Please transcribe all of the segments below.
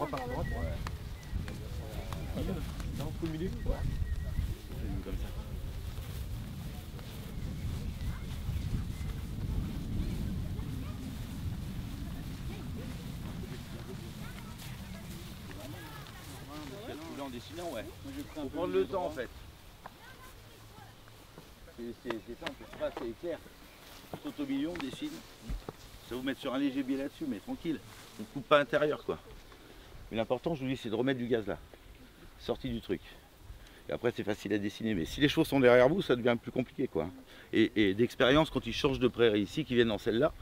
droite, partie droite. Dans le milieu. Ouais. Comme ça. En dessinant, ouais. Faut prendre le temps en fait. C'est simple, c'est pas c'est clair. On saute au milieu, on dessine. Ça vous mettre sur un léger biais là-dessus, mais tranquille. On coupe pas intérieur quoi. Mais l'important, je vous dis, c'est de remettre du gaz là. Sortie du truc. Et après, c'est facile à dessiner. Mais si les chevaux sont derrière vous, ça devient plus compliqué quoi. Et d'expérience, quand ils changent de prairie ici, qu'ils viennent dans celle-là,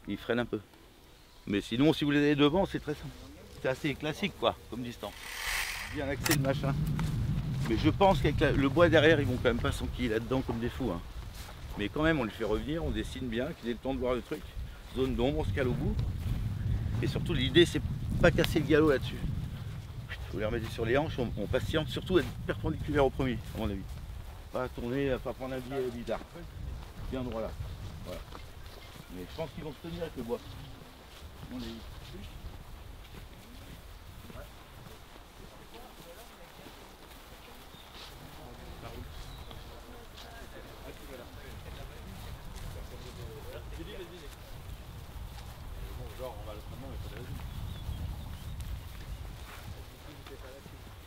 ils freinent un peu. Mais sinon, si vous les avez devant, c'est très simple. C'est assez classique quoi, comme distance. Bien axé le machin. Mais je pense qu'avec le bois derrière, ils vont quand même pas s'enquiller là-dedans comme des fous. Hein. Mais quand même, on les fait revenir, on dessine bien, qu'ils aient le temps de voir le truc. Zone d'ombre, on se cale au bout. Et surtout, l'idée, c'est pas casser le galop là-dessus. Vous les remettez sur les hanches, on patiente, surtout être perpendiculaire au premier, à mon avis. Pas tourner, pas prendre un biais bizarre. Bien droit là. Voilà. Mais je pense qu'ils vont se tenir avec le bois. À mon avis.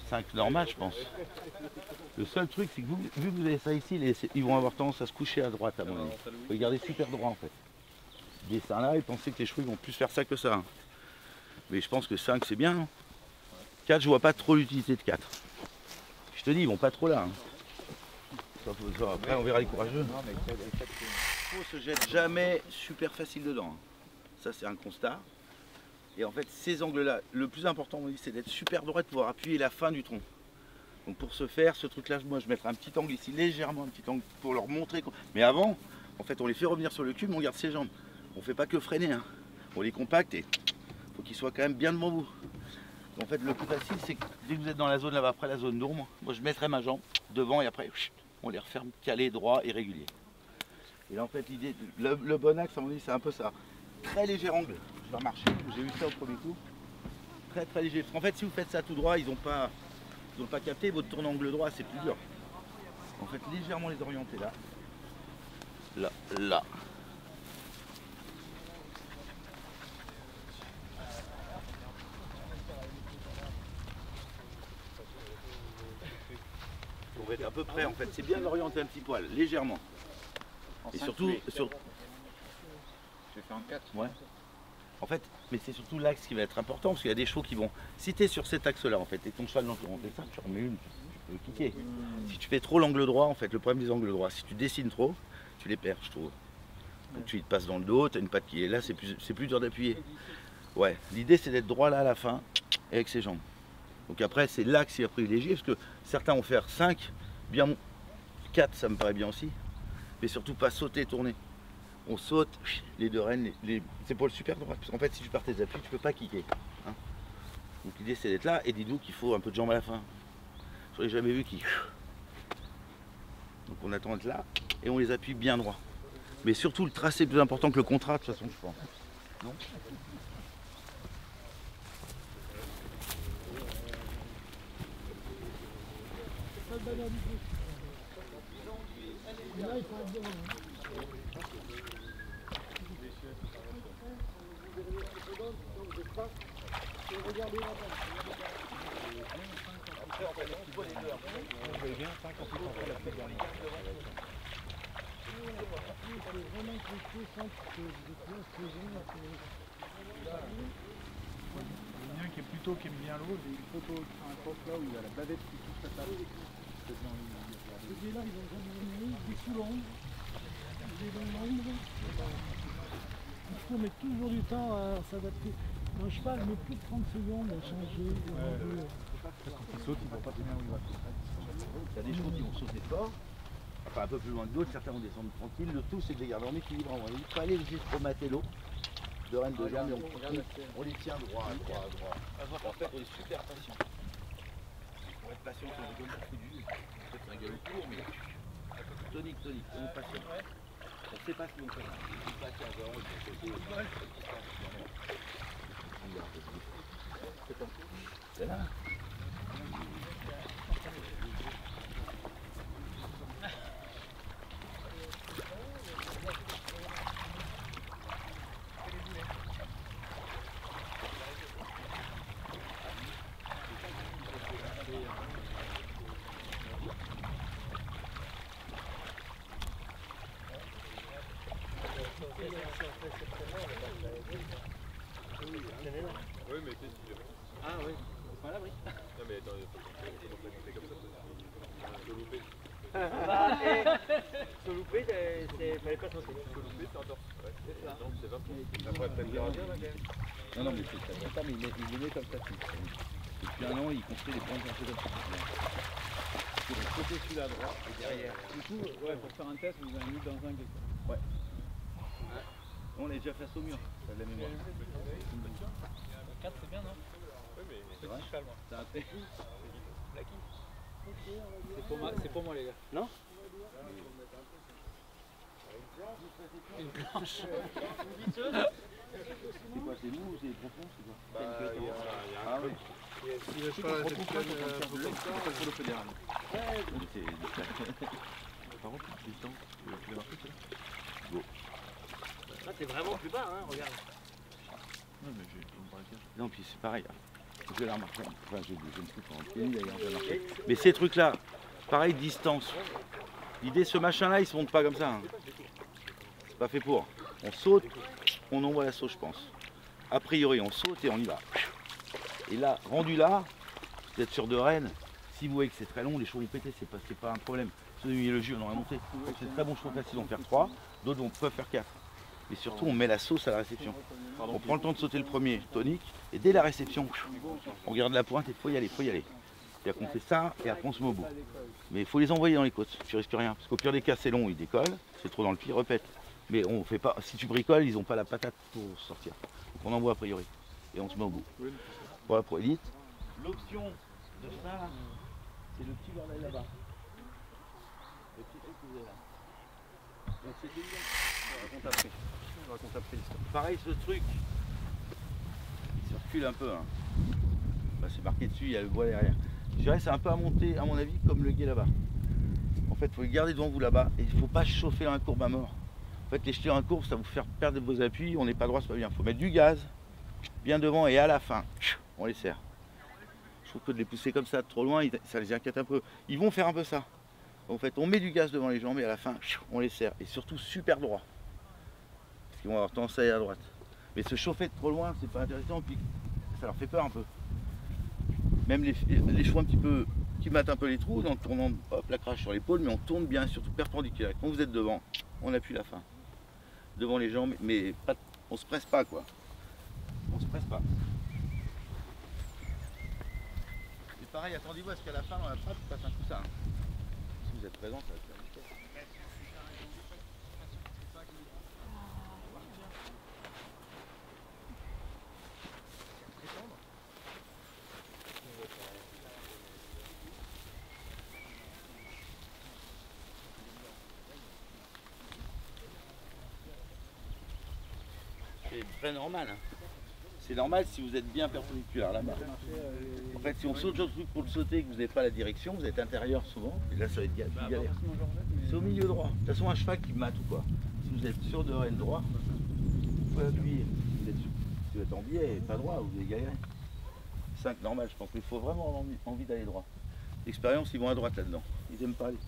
5 normal, je pense. Le seul truc, c'est que vous, vu que vous avez ça ici, ils vont avoir tendance à se coucher à droite, à mon avis. Il faut les garder super droit en fait. Dessin là, et penser que les chevaux ils vont plus faire ça que ça. Hein. Mais je pense que 5 c'est bien. Hein. 4, je vois pas trop l'utilité de 4. Je te dis, ils vont pas trop là. Hein. Après, on verra les courageux. Les chevaux se jettent jamais super facile dedans. Hein. Ça, c'est un constat. Et en fait, ces angles-là, le plus important, c'est d'être super droit, de pouvoir appuyer la fin du tronc. Donc pour ce faire, ce truc-là, moi je mettrai un petit angle ici, légèrement un petit angle, pour leur montrer. Mais avant, en fait, on les fait revenir sur le cul, mais on garde ses jambes. On ne fait pas que freiner. Hein. On les compacte et il faut qu'ils soient quand même bien devant vous. En fait, le plus facile, c'est que dès que vous êtes dans la zone là-bas, après la zone d'ombre, moi je mettrai ma jambe devant et après, on les referme calés, droit et régulier. Et là, en fait, l'idée, le bon axe, à mon avis, c'est un peu ça. Très léger angle. Je vais marcher, j'ai eu ça au premier coup. Très très léger. Parce qu'en fait, si vous faites ça tout droit, ils n'ont pas capté. Votre tourne angle droit, c'est plus dur. En fait, légèrement les orienter là. Là, là. On va être à peu près en fait. C'est bien d'orienter un petit poil, légèrement. Et surtout, je vais faire en 4. Ouais. En fait, mais c'est surtout l'axe qui va être important parce qu'il y a des chevaux qui vont. Si tu es sur cet axe-là en fait, et ton cheval dans ton dessin, tu remets une, tu peux kicker. Si tu fais trop l'angle droit, en fait, le problème des angles droits, si tu dessines trop, tu les perds, je trouve. Donc tu te passes dans le dos, tu as une patte qui est là, c'est plus dur d'appuyer. Ouais, l'idée c'est d'être droit là à la fin, et avec ses jambes. Donc après, c'est l'axe qui va privilégier parce que certains vont faire 5, bien 4, ça me paraît bien aussi, mais surtout pas sauter, tourner. On saute, les deux rênes, les épaules super droites. Parce qu'en fait, si tu pars tes appuis, tu peux pas kicker. Hein. Donc l'idée, c'est d'être là. Et dis-nous qu'il faut un peu de jambes à la fin. Je n'ai jamais vu qui. Donc on attend d'être là et on les appuie bien droit. Mais surtout, le tracé est plus important que le contrat, de toute façon, je pense. Non ? Qui aime bien l'eau, j'ai une photo sur un cross là où il y a la bavette qui touche la table. Ces là, ils ont jamais des sous l'ombre, des dans l'ombre. Il faut mettre toujours du temps à s'adapter. Un cheval met plus de 30 secondes à changer. Quand ils sautent, ils ne vont pas très bien où ils vont. Il y a des chevaux qui vont sauter fort, enfin un peu plus loin que d'autres, certains vont descendre tranquille. Le tout, c'est de les garder en équilibre. Il ne faut pas aller juste remater l'eau. De reine de jambes, on les tient droit. En fait, on est super patient. Pour être patient, on est comme ça, c'est un galop court, mais tonique, on est patient. On ne sait pas ce qu'ils vont faire. On ne sait pas C'est là. Oui, mais tu sais, Ah oui, pas à l'abri. non, mais attends, il faut pas compter comme ça. Se louper. Se louper, fallait pas sauter. Se louper, c'est entorse. Ouais, non, c'est 20. Après, peut-être gardien, là, quand même. Non, non, mais c'est pas, mais il les met comme ça. Depuis un an, il construit des points comme ça. C'est de côté celui-là à droite et derrière. Du coup, ouais, pour faire un test, vous avez mis dans un guet. Ouais. On l'a déjà face au mur, ça a de la mémoire. 4 c'est bien, non? Oui, mais C'est vrai. Cheval, moi. Ça a fait. C'est pour moi, les gars. Non? Une planche. C'est quoi, c'est mou ou c'est profond? C'est quoi? bah, il y a Ah un oui. truc. Il reste pas la réception Pour le fédéral. Par contre, c'est distance. Tu l'as marqué, ça? Go. Là, t'es vraiment plus bas, hein, regarde. Non, mais j'ai une braquage. Non, puis c'est pareil. Je l'ai remarqué. Enfin, je me suis en pied d'ailleurs, j'ai remarqué. Mais ces trucs-là, pareil, distance. L'idée, ce machin-là, il se monte pas comme ça. Hein. C'est pas fait pour. On saute, on envoie la sauce, je pense. A priori, on saute et on y va. Et là, rendu là, vous êtes sur de Rennes. Si vous voyez que c'est très long, les chevaux vont péter, c'est pas un problème. Ceux qui le jus, on aurait monté. C'est très bon chevaux facile, vont faire 3, d'autres peuvent faire 4. Mais surtout, on met la sauce à la réception. On prend le temps de sauter le premier tonique, et dès la réception, on garde la pointe et il faut y aller, faut y aller. Et après on fait ça, et après on se met au bout. Mais il faut les envoyer dans les côtes, tu risques rien. Parce qu'au pire des cas, c'est long, ils décollent, c'est trop dans le pied, repète. Mais on fait pas, si tu bricoles, ils n'ont pas la patate pour sortir. Donc on envoie a priori, et on se met au bout. Voilà pour élite. L'option de ça, là, c'est le petit bordel là-bas. Le petit truc que vous avez là. Donc c'est évident. On raconte après l'histoire. Pareil, ce truc, il circule un peu. Hein. Bah, c'est marqué dessus, il y a le bois derrière. Je dirais c'est un peu à monter, à mon avis, comme le guet là-bas. En fait, il faut le garder devant vous là-bas et il ne faut pas chauffer dans la courbe à mort. En fait, les jeter dans la courbe, ça va vous faire perdre vos appuis, on n'est pas droit, c'est pas bien. Il faut mettre du gaz, bien devant et à la fin, on les serre. Je trouve que de les pousser comme ça trop loin, ça les inquiète un peu. Ils vont faire un peu ça. En fait, on met du gaz devant les jambes et à la fin, on les serre. Et surtout super droit. Parce qu'ils vont avoir tendance à aller à droite. Mais se chauffer de trop loin, c'est pas intéressant, puis ça leur fait peur un peu. Même les chevaux un petit peu qui matent un peu les trous, en tournant, hop, la crache sur l'épaule, mais on tourne bien, surtout perpendiculaire. Quand vous êtes devant, on appuie la fin. Devant les jambes, mais pas, on se presse pas quoi. On se presse pas. Et pareil, attendez-vous à ce qu'à la fin, dans la frappe, il passe un coup ça. Hein. Si vous êtes présent, ça va faire nickel. C'est très normal. Hein. C'est normal si vous êtes bien perpendiculaire là-bas. En fait, si on saute le truc pour le sauter et que vous n'avez pas la direction, vous êtes intérieur souvent, et là ça va être galère. C'est au milieu droit. De toute façon, un cheval qui mate ou quoi. Si vous êtes sûr de Rennes droit, vous pouvez appuyer. Si vous êtes en biais et pas droit, vous allez galérer. 5 normal, je pense qu'il faut vraiment avoir envie d'aller droit. L'expérience, ils vont à droite là-dedans. Ils n'aiment pas aller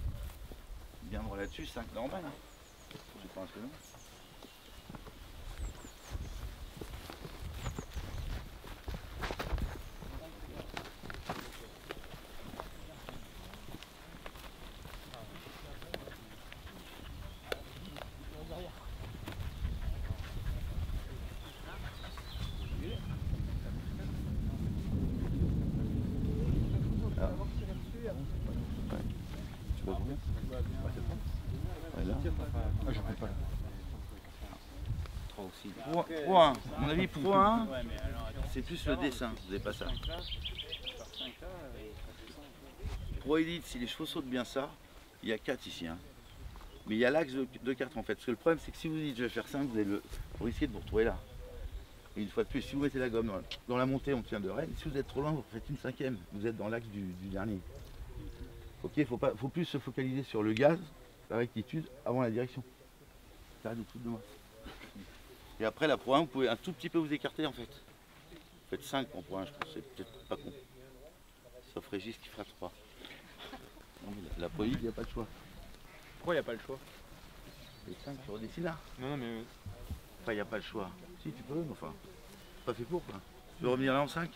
bien droit là-dessus, 5 normal. Hein. Je pense que non. Pro 1, à mon avis Pro 1, c'est plus le dessin, vous n'avez pas ça. Pro Elite, si les chevaux sautent bien ça, il y a 4 ici. Hein. Mais il y a l'axe de 4 en fait. Parce que le problème c'est que si vous dites je vais faire 5, vous risquez de vous retrouver là. Et une fois de plus, si vous mettez la gomme dans la montée, on tient de Rennes. Si vous êtes trop loin, vous faites une 5e. Vous êtes dans l'axe du dernier. Ok, faut plus se focaliser sur le gaz, la rectitude, avant la direction. Ça, des trucs de moi. Et après la Pro 1, vous pouvez un tout petit peu vous écarter en fait. Vous faites 5 en Pro 1, je pense, c'est peut-être pas con. Sauf Régis qui fera 3. Non, mais la Pro 1, il n'y a pas de choix. Pourquoi il n'y a pas le choix? Les 5, tu redessines là. Non, mais. Enfin, il n'y a pas le choix. Si, tu peux, mais enfin, c'est pas fait pour quoi. Tu veux revenir là en 5?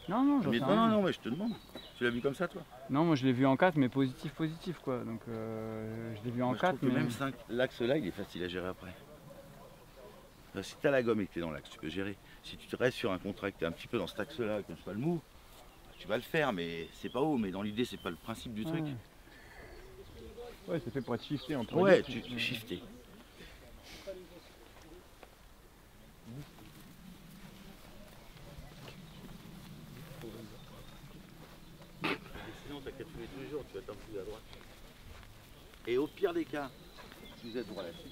Non, j'en sais rien. Non, mais je te demande. Tu l'as vu comme ça toi? Non, moi je l'ai vu en 4, mais positif quoi. Donc je l'ai vu en Moi, je 4, trouve que mais. même 5, l'axe là, il est facile à gérer après. Si tu as la gomme et que tu es dans l'axe, tu peux gérer. Si tu te restes sur un contrat, que tu es un petit peu dans cet axe-là, comme cheval mou, tu vas le faire, mais c'est pas haut. Mais dans l'idée, c'est pas le principe du truc. Ouais, c'est fait pour être shifté entre Ouais, tu shifter. Sinon, t'as qu'à tuer tous les jours, tu vas t'enfuir à droite. Et au pire des cas, si vous êtes droit là-dessus,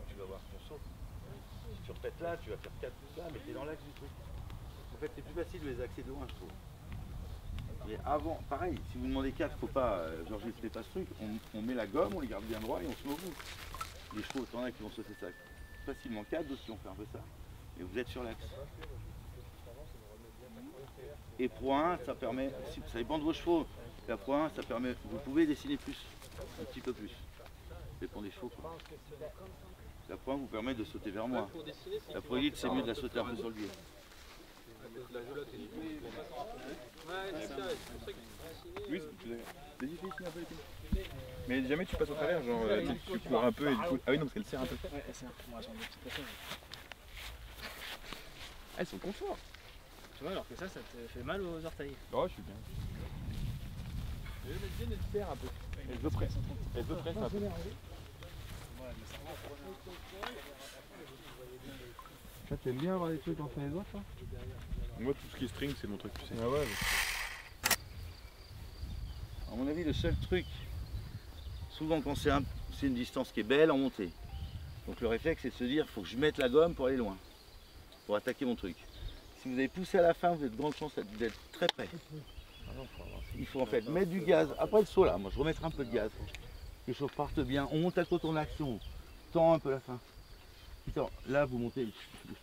tu vas voir ton saut. Si tu repètes là, tu vas faire 4 plus là, mais t'es dans l'axe du truc. En fait, c'est plus facile de les axer de loin, je trouve. Mais avant, pareil, si vous demandez 4, faut pas, Georges ne fait pas ce truc, on met la gomme, on les garde bien droit et on se met au bout. Les chevaux, t'en as qui vont sauter ça facilement 4, d'autres qui vont faire un peu ça. Et vous êtes sur l'axe. Et Pro 1, ça permet, ça dépend de vos chevaux. La Pro 1, ça permet, vous pouvez dessiner plus, un petit peu plus. Ça dépend des chevaux, quoi. La Pro 1 vous permet de sauter vers moi. La Pro Elite, c'est mieux de la sauter un peu sur le biais. Oui, c'est difficile un peu. Mais jamais tu passes au travers, genre tu cours un peu et du coup. Ah oui, non, parce qu'elle serre un peu. Ouais, elle serre. Elles sont confort. Tu vois, alors que ça te fait mal aux orteils. Oh, je suis bien. Elle serre un peu. Elle veut presser. Elle veut presser un peu. Ça, t'aimes bien avoir des trucs entre les doigts, ça? Moi, tout ce qui est string, c'est mon truc, tu sais. Ah ouais. À mon avis, le seul truc, souvent quand c'est une distance qui est belle en montée, donc le réflexe c'est de se dire, faut que je mette la gomme pour aller loin, pour attaquer mon truc. Si vous avez poussé à la fin, vous avez de grandes chances d'être très près. Il faut en fait mettre du gaz, après le saut là, moi je remettrai un peu de gaz, que les choses partent bien, on monte à côté en action, on tend un peu la fin. Là vous montez, le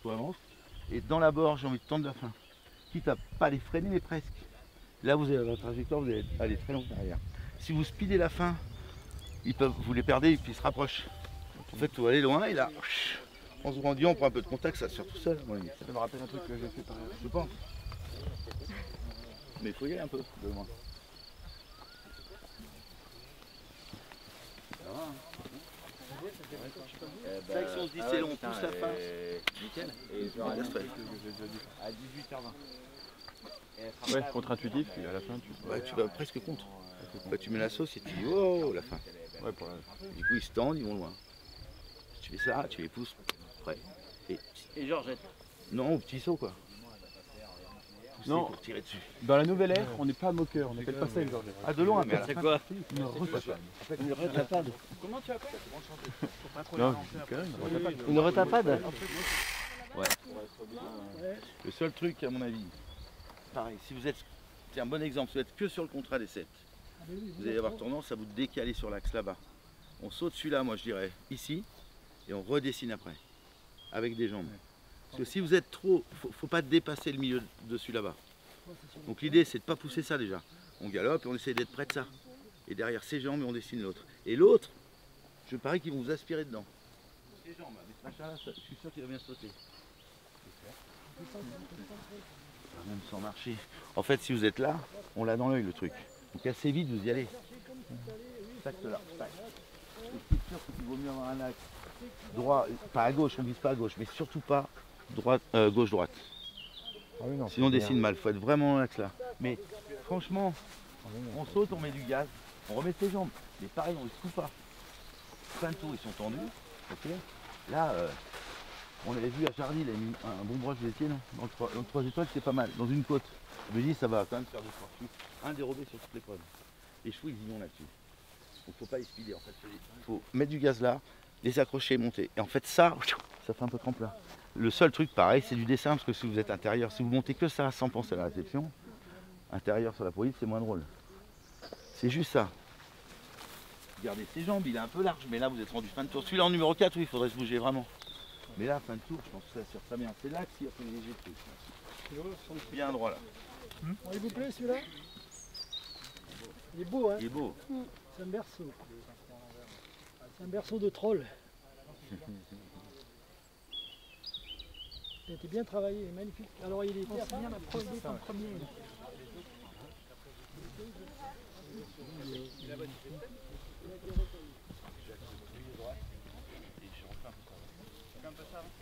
saut avance, et dans la bord j'ai envie de tendre la fin, quitte à pas les freiner mais presque. Là vous avez la trajectoire, vous allez aller très loin derrière. Si vous speedez la fin, vous les perdez et puis ils se rapprochent. En fait, vous allez loin et là, en se rendant, on prend un peu de contact, ça se fait tout seul. Ça me rappelle un truc que j'ai fait par exemple. Je pense. Mais il faut y aller un peu de loin. Ça va, hein. C'est vrai que si on se dit c'est long, on pousse la fin. Nickel. À 18h20. Ouais, contre-intuitif, puis à la fin tu. Ouais, tu vas presque contre. Bah, tu mets la sauce et tu dis oh la fin. Ouais, pour la... Du coup ils se tendent, ils vont loin. Si tu fais ça, tu les pousses près. Et Georgette. Non, au petit saut quoi. Pousser Non. pour tirer dessus. Dans la nouvelle ère, on n'est pas moqueur, on appelle pas ça une Georgette. Ah de loin, mais à la C'est fin, quoi? une retapade. Comment tu appelles? Non, c'est quand même. Une retapade? Ouais. Le seul truc à mon avis, pareil, si vous êtes, c'est un bon exemple, si vous êtes que sur le contrat des 7, vous allez avoir tendance à vous décaler sur l'axe là-bas. On saute celui-là, moi je dirais, ici, et on redessine après, avec des jambes. Parce que si vous êtes trop, faut pas dépasser le milieu de celui là-bas. Donc l'idée c'est de ne pas pousser ça déjà. On galope et on essaie d'être près de ça. Et derrière ces jambes, on dessine l'autre. Et l'autre, je parie qu'ils vont vous aspirer dedans. Ces jambes, avec ce machin-là, je suis sûr qu'il va bien sauter. Même sans marcher. En fait, si vous êtes là, on l'a dans l'œil le truc. Donc assez vite, vous y allez. Tac là, tac. Et c'est sûr qu'il vaut mieux avoir un axe droit, pas à gauche, on vise pas à gauche, mais surtout pas droite, gauche-droite. Ah oui, non, sinon on dessine mal, il faut être vraiment dans l'axe là. Mais franchement, on saute, on met du gaz, on remet ses jambes. Mais pareil, on ne se coupe pas. Fin de tour, ils sont tendus. Ok. Là, On l'avait vu à Charlie, il a mis un bon broche laitier là. Dans le 3 étoiles, c'est pas mal. Dans une côte. Je me dis, ça va quand même faire 2 3 chevaux. Un dérobé sur toutes les preuves. Les chevaux, ils y vont là-dessus. Donc faut pas les speeder en fait. Il faut mettre du gaz là, les accrocher et monter. Et en fait, ça fait un peu tremplin. Le seul truc, pareil, c'est du dessin parce que si vous êtes intérieur, si vous montez que ça sans penser à la réception, intérieur sur la police, c'est moins drôle. C'est juste ça. Regardez ses jambes, il est un peu large, mais là vous êtes rendu fin de tour. Celui-là en numéro 4, oui, il faudrait se bouger vraiment. Mais là, fin de tour, je pense que ça sert très bien. C'est là qu'il y a fait les légers trucs. Bien droit là. Il vous plaît celui-là? Il est beau, hein? Il est beau. C'est un berceau. C'est un berceau de troll. Il a été bien travaillé, magnifique. Alors il était bien en premier.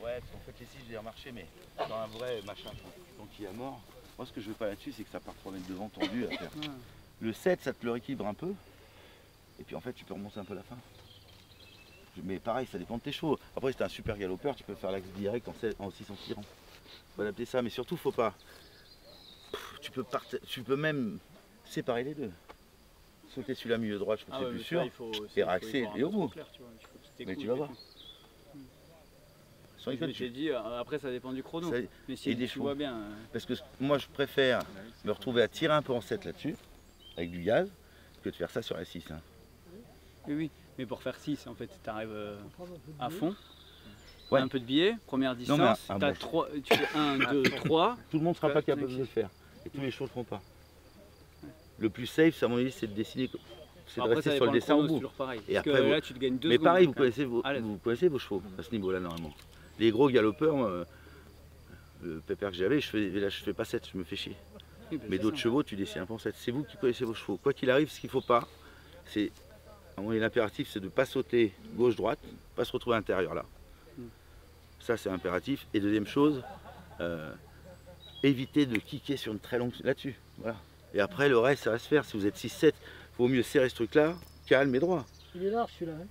Ouais, parce qu'en fait, les 6, je les ai remarchés, mais dans un vrai machin, donc il est à mort. Moi, ce que je veux pas là-dessus, c'est que ça part 3 mètres devant tendu à faire. Le 7, ça te le rééquilibre un peu. Et puis en fait, tu peux remonter un peu la fin. Mais pareil, ça dépend de tes chevaux. Après, si t'es un super galopeur, tu peux faire l'axe direct en 6 en tirant. Faut adapter ça, mais surtout, faut pas. Tu peux même séparer les deux. Sauter celui-là milieu droit, je trouve que c'est plus sûr. Et raxer et au bout. Mais tu vas voir. Sans Je t'ai dit, après ça dépend du chrono. Ça- Mais et si des tu chevaux. vois bien. Parce que moi, je préfère me retrouver à tirer un peu en 7 là-dessus, avec du gaz, que de faire ça sur la 6. Hein. Oui, oui. Mais pour faire 6, en fait, tu arrives à fond. Ouais. Un peu de biais, première Non, mais distance. un T'as bon. 3, tu fais 1, 2, 3. Tout le monde ne sera pas capable cinq, de le faire. Et tous les chevaux ne le feront pas. Le plus safe, à mon avis, c'est de dessiner, c'est de Après, rester ça sur dépend le dessin au chrono, c'est bout. toujours pareil. Et Parce après, que là, tu te gagnes 2 Mais secondes. pareil, quand même. vous connaissez vos chevaux à ce niveau-là, normalement. Les gros galopeurs, le pépère que j'avais, je fais pas 7, je me fais chier. Oui, bah, Mais c'est d'autres ça. chevaux, tu dessines un peu en 7. C'est vous qui connaissez vos chevaux. Quoi qu'il arrive, ce qu'il ne faut pas, c'est, à mon avis, l'impératif, c'est de ne pas sauter gauche-droite, pas se retrouver à l'intérieur là. Ça, c'est impératif. Et deuxième chose, éviter de kicker sur une très longue là-dessus. Voilà. Et après, le reste, ça va se faire. Si vous êtes 6-7, il vaut mieux serrer ce truc-là, calme et droit. Il est large celui-là. Hein.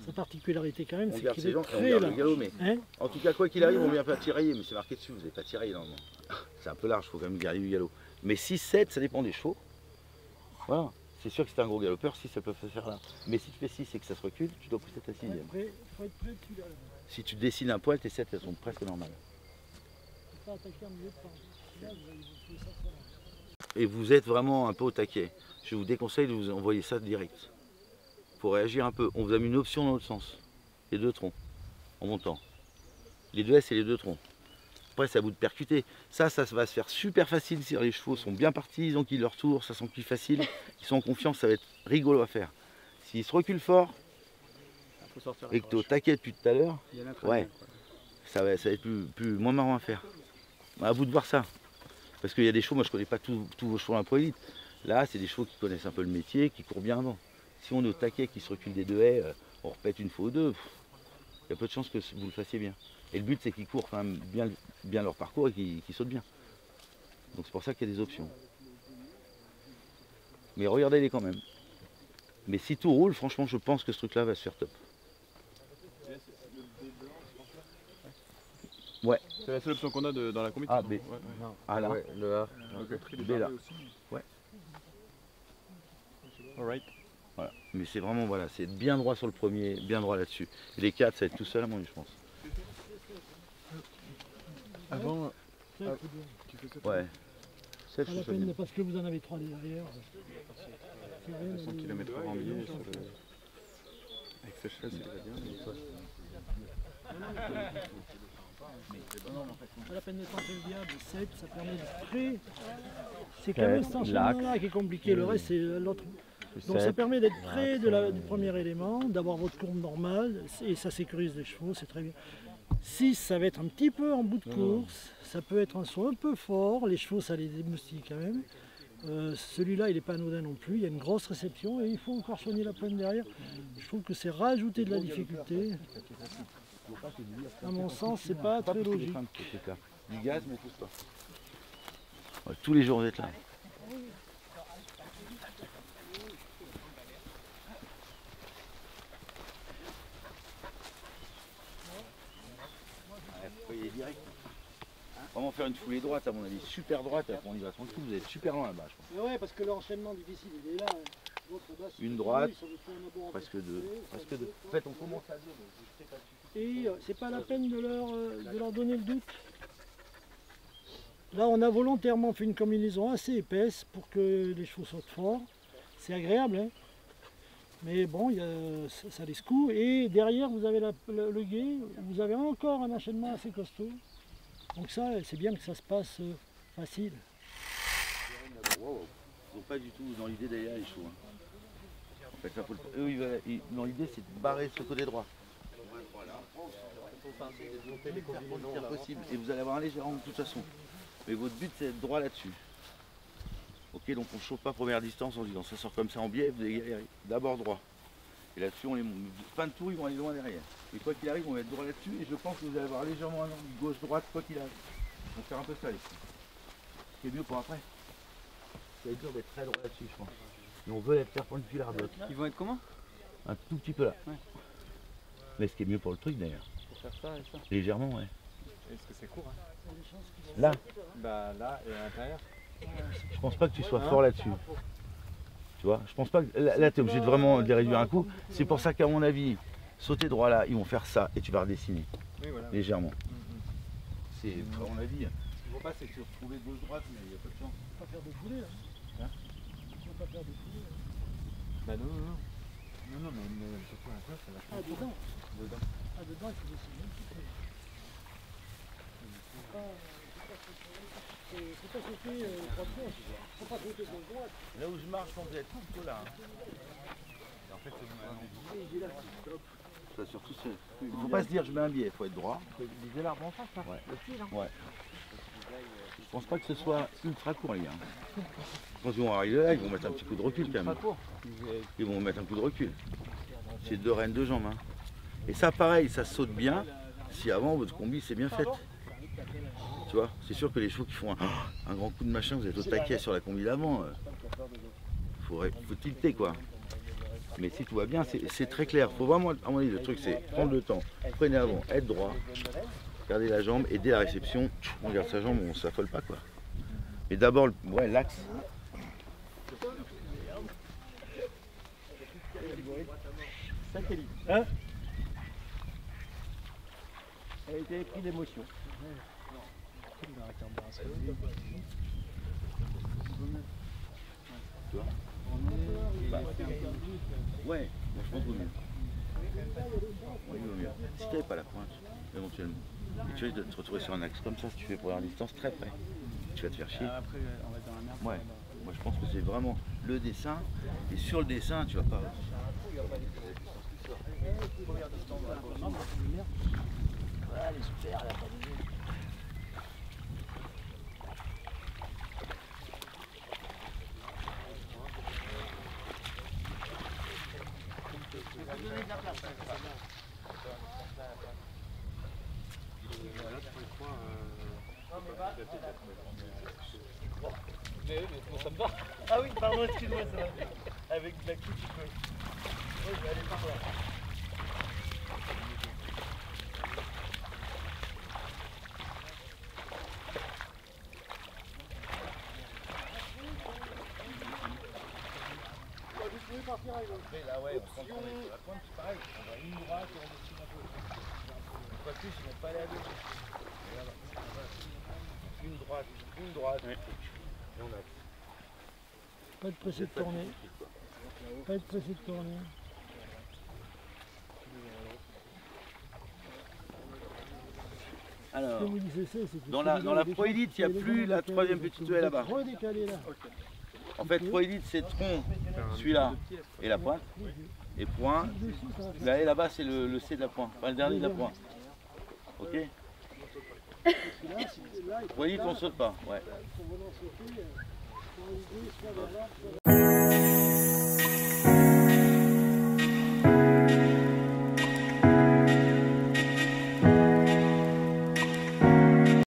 Sa particularité quand même, On c'est garde qu'il ces est gens, on très garde le large. galop, mais Hein? en tout cas, quoi qu'il arrive, on ne vient pas tirailler. Mais c'est marqué dessus, vous n'avez pas tiraillé normalement. C'est un peu large, il faut quand même garder du galop. Mais 6-7, ça dépend des chevaux. Voilà. C'est sûr que c'est un gros galopeur, 6, ça peut se faire là. Mais si tu fais 6 et que ça se recule, tu dois pousser ta 6e. Après, il faut être prêt celui-là. Si tu dessines un poil, tes 7, elles sont presque normales. Il faut pas attaquer en milieu de temps. Là, vous allez vous trouver ça très large. Et vous êtes vraiment un peu au taquet. Je vous déconseille de vous envoyer ça direct. Pour réagir un peu, on vous a mis une option dans l'autre sens. Les 2 troncs, en montant. Les 2 S et les 2 troncs. Après, c'est à vous de percuter. Ça va se faire super facile si les chevaux sont bien partis, ils ont quitté leur tour, ça s'encuit facile. Ils sont en confiance, ça va être rigolo à faire. S'ils se reculent fort Faut sortir la et que tu es au croche. taquet depuis tout à l'heure, Il y en a très ouais. bien, quoi. ça va être moins marrant à faire. À vous de voir ça. Parce qu'il y a des chevaux, moi je connais pas tous vos chevaux en pro élite. Là, c'est des chevaux qui connaissent un peu le métier, qui courent bien avant. Si on est au taquet, qui se recule des 2 haies, on repète une fois ou deux, il y a peu de chances que vous le fassiez bien. Et le but, c'est qu'ils courent quand même bien leur parcours et qu'ils sautent bien. Donc c'est pour ça qu'il y a des options. Mais regardez-les quand même. Mais si tout roule, franchement, je pense que ce truc-là va se faire top. Ouais. C'est la seule option qu'on a dans la compétition. Ah, B. Ah là, Ouais, le A. B là. Ouais. Alright. Voilà. Mais c'est vraiment, voilà, c'est bien droit sur le premier, bien droit là-dessus. Et les 4, ça va être tout seul à mon avis, je pense. Avant, C'est un coup de- tu fais ça. Ouais. 7, Pas je la trouve ça bien. peine parce que vous en avez 3 derrière. C'est rien, 100 les- km les- en les- billet les- sur le... Avec Seychelles, c'est déjà bien. Pas la peine de tenter le diable, 7, ça permet de près. C'est quand même cet enchaînement-là qui est compliqué, le reste c'est l'autre. Donc ça permet d'être près du premier élément, d'avoir votre courbe normale, et ça sécurise les chevaux, c'est très bien. 6, ça va être un petit peu en bout de course, ça peut être un saut un peu fort, les chevaux ça les émoustille quand même. Celui-là il n'est pas anodin non plus, il y a une grosse réception et il faut encore soigner la pointe derrière. Je trouve que c'est rajouter de la difficulté. À mon sens, c'est pas très logique. Du gaz, mais pousse pas. Ouais, tous les jours, vous êtes là. faire une foulée droite à mon avis, super droite, après on y va tranquille, vous êtes super loin là-bas je pense. Mais ouais, parce que l'enchaînement difficile, il est là. L'autre, là, c'est Une fini, droite, ça veut faire un abord en presque fait. deux, presque deux. En fait on commence à deux, donc je sais pas si... Et c'est pas la peine de leur donner le doute. Là, on a volontairement fait une combinaison assez épaisse pour que les chevaux sautent fort. C'est agréable, hein. Mais bon, ça les secoue. Et derrière, vous avez le guet, vous avez encore un enchaînement assez costaud. Donc ça, c'est bien que ça se passe facile. Ils sont pas du tout dans l'idée d'aller à les chevaux. Hein. En fait, ça, eux, dans l'idée c'est de barrer ce côté droit. Le plus possible. Et vous allez avoir un léger angle de toute façon. Mais votre but c'est d'être droit là-dessus. Ok, donc on ne chauffe pas première distance en disant ça sort comme ça en biais, vous allez d'abord droit. Et là-dessus, fin de tour, ils vont aller loin derrière. Et quoi qu'il arrive, on va être droit là-dessus. Et je pense que vous allez avoir légèrement un angle gauche-droite, quoi qu'il arrive. On va faire un peu ça ici. Ce qui est mieux pour après. Ça va être dur d'être très droit là-dessus, je pense. Et on veut être perpendiculaire à bloc. Ils vont être comment? Un tout petit peu là. Ouais. Mais ce qui est mieux pour le truc d'ailleurs. Pour faire ça et ça. Légèrement, ouais. Est-ce que c'est court hein? Là, Bah là et à l'intérieur. je pense pas que tu sois fort là-dessus. Tu vois, je pense pas que là, tu es obligé de vraiment les réduire un coup. C'est pour ça qu'à mon avis, sauter droit là, ils vont faire ça et tu vas redessiner Oui, voilà. légèrement. C'est à mon avis. Ce qu'il faut pas, c'est que tu retrouves gauche-droite, mais il n'y a pas de chance. On va pas faire de foulée là. Hein? On va pas faire de foulée là. Bah non, non, non. Non, non, mais surtout un peu, ça va. Ah, dedans. Dedans. Ah, dedans, il faut dessiner un petit peu. C'est pas sauter droite gauche. Faut pas sauter gauche droite. Là où je marche, je pense que vous êtes plutôt là. Hein. Et en fait, c'est surtout il faut pas se dire je mets un biais, il faut être droit. Viser l'arbre en face, là. Ouais. Le fil, hein. Ouais. Je pense pas que ce soit ultra court les gars. Quand ils vont arriver là, ils vont mettre un petit coup de recul quand même. Ils vont mettre un coup de recul. C'est deux rênes, deux jambes. Hein. Et ça pareil, ça saute bien si avant votre combi c'est bien fait. Tu vois, c'est sûr que les chevaux qui font un grand coup de machin, vous êtes au taquet sur la combi d'avant. Faut tilter quoi. Mais si tout va bien, c'est très clair. Faut vraiment, à mon avis, le truc c'est prendre le temps, prenez avant, être droit, gardez la jambe et dès la réception, on garde sa jambe, on s'affole pas quoi. Mais d'abord, ouais, l'axe. Hein? Elle a été prise d'émotion. Ouais, moi, je pense qu'il vaut mieux. Ouais, il vaut mieux. Si tu n'avais pas la pointe, éventuellement, et tu vas te retrouver sur un axe comme ça, si tu fais première distance très près, tu vas te faire chier. Après, on va être dans la merde. Ouais, moi je pense que c'est vraiment le dessin, et sur le dessin, tu vas pas. Voilà, elle est super, elle a pas bougé. Ah oui, pardon, excuse-moi, ça va. Avec de la coupe, tu peux. Oui, je vais aller par là. Après là ouais, on prend la pointe, c'est pareil, on va une droite et on dessine un peu. Une fois de plus, ils vont pas aller à gauche. Une droite, et on a. Pas être pressé de tourner. Pas être pressé de tourner. Alors, Ce que vous disiez, c'est dans la Pro Elite, il n'y a plus la troisième petite haie là-bas. Redécalé là. En fait, Pro Elite, c'est tronc, celui-là, et la pointe. Et point, la haie là-bas, c'est le C de la pointe, enfin le dernier de la pointe. Ok? Pro Elite, on saute pas, ouais. Pour venir sauter, soit l'idée, soit vers là, soit